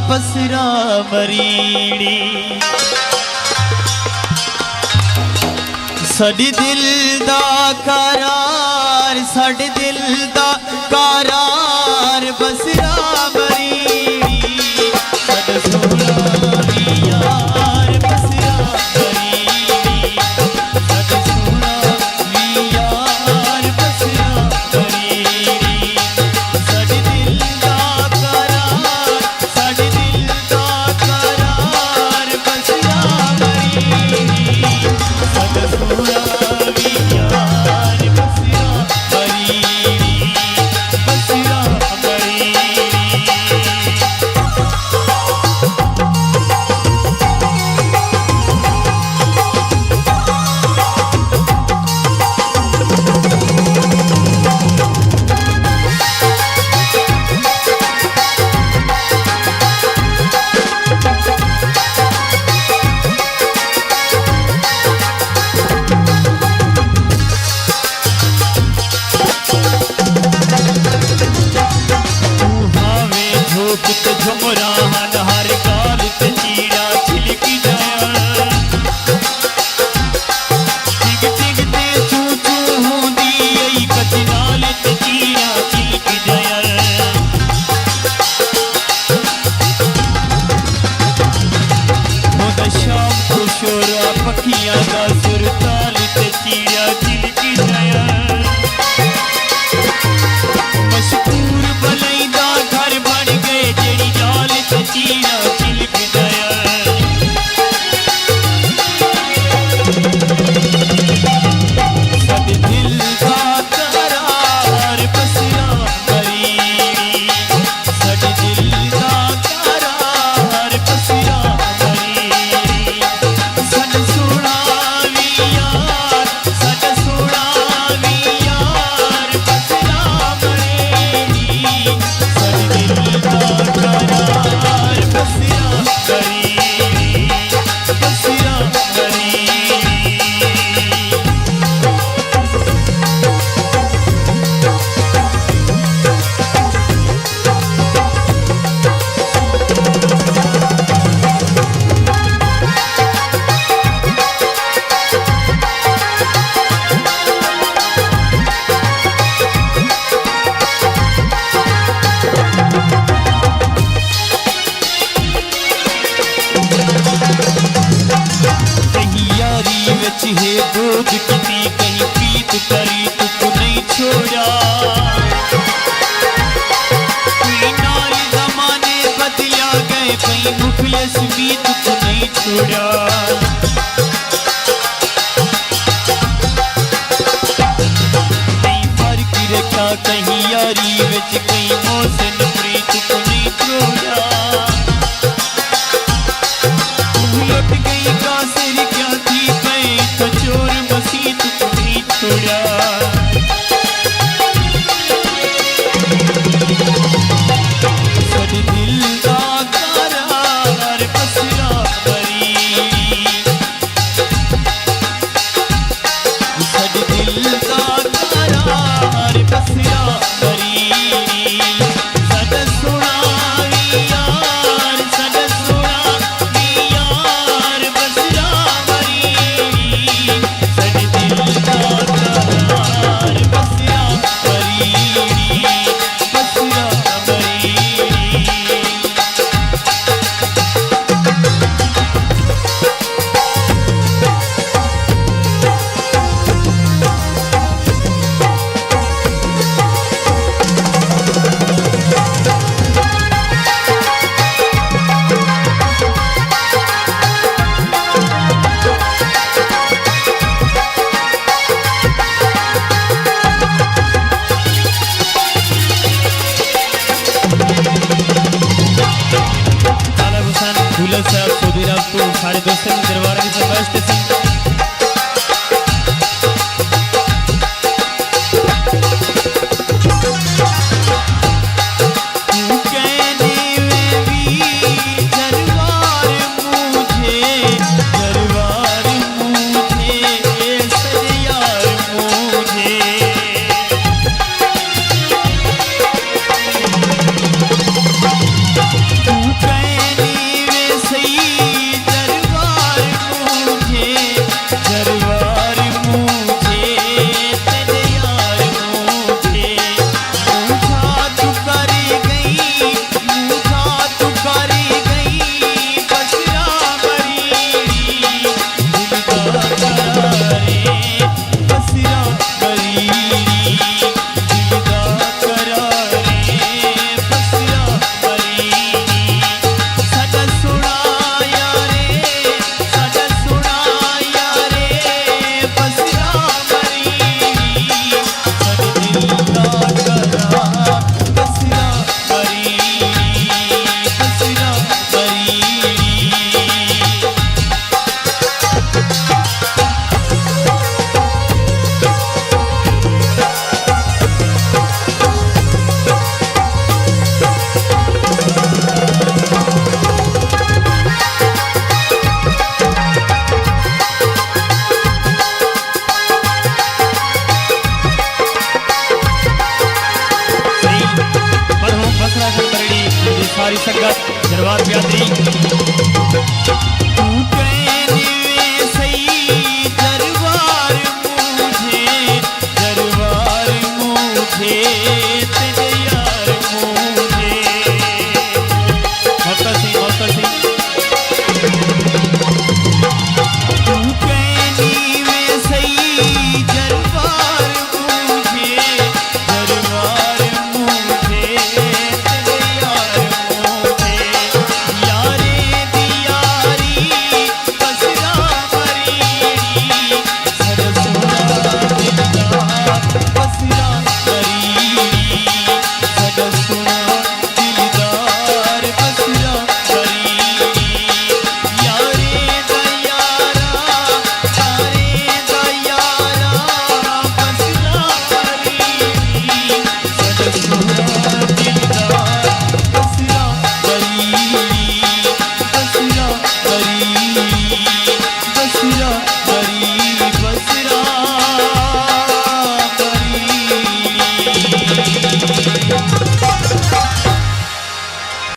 पसरा मरीड़ी साडे दिल दा करार साडे दिल दा करार बसरा मरीड़ी साडा सोना यार बसरा मरीड़ी साडा सोना यार बसरा मरीड़ी साडे दिल दा करार साडे दिल दा करार बसरा मरीड़ी साडा सोना यार बसरा मरीड़ी बसरा मरीड़ी। पखियां का सुर ताल ते चिड़िया चिलकी जाया मशहूर बलैदा घर बन गए जेड़ी जाल ते चिड़िया चिलक जाया साडे दिल दा करार बसरा मरीड़ी साडे दिल दा करार बसरा मरीड़ी साडा सोना यार साडा सोना यार बसरा मरीड़ी साडे दिल दा करार बसरा मरीड़ी बसरा मरीड़ी। है दूध किती कहीं पीत करी तुझको नहीं छोड़ा कोई नाल जमाने बदलिया गए कहीं मुखलिस भी तुझको नहीं छोड़ा कहीं फर्क रखा कहीं यारी विच कहीं मौसम प्रीत को नहीं छोड़ा लुट गई कासिर क्या थी चोर मसीत नहीं छोड़ा साडे दिल दा करार बसरा मरीड़ी साडे दिल दा करार बसरा मरीड़ी साडा सोना यार साडा सोना यार बसरा मरीड़ी साडे दिल दा करार बसरा मरीड़ी बसरा मरीड़ी। साहब सुधीर आपको सारे दोस्तों के दरबार में फर्स्ट सिंह तू सारी संगत दरबार प्यादरी।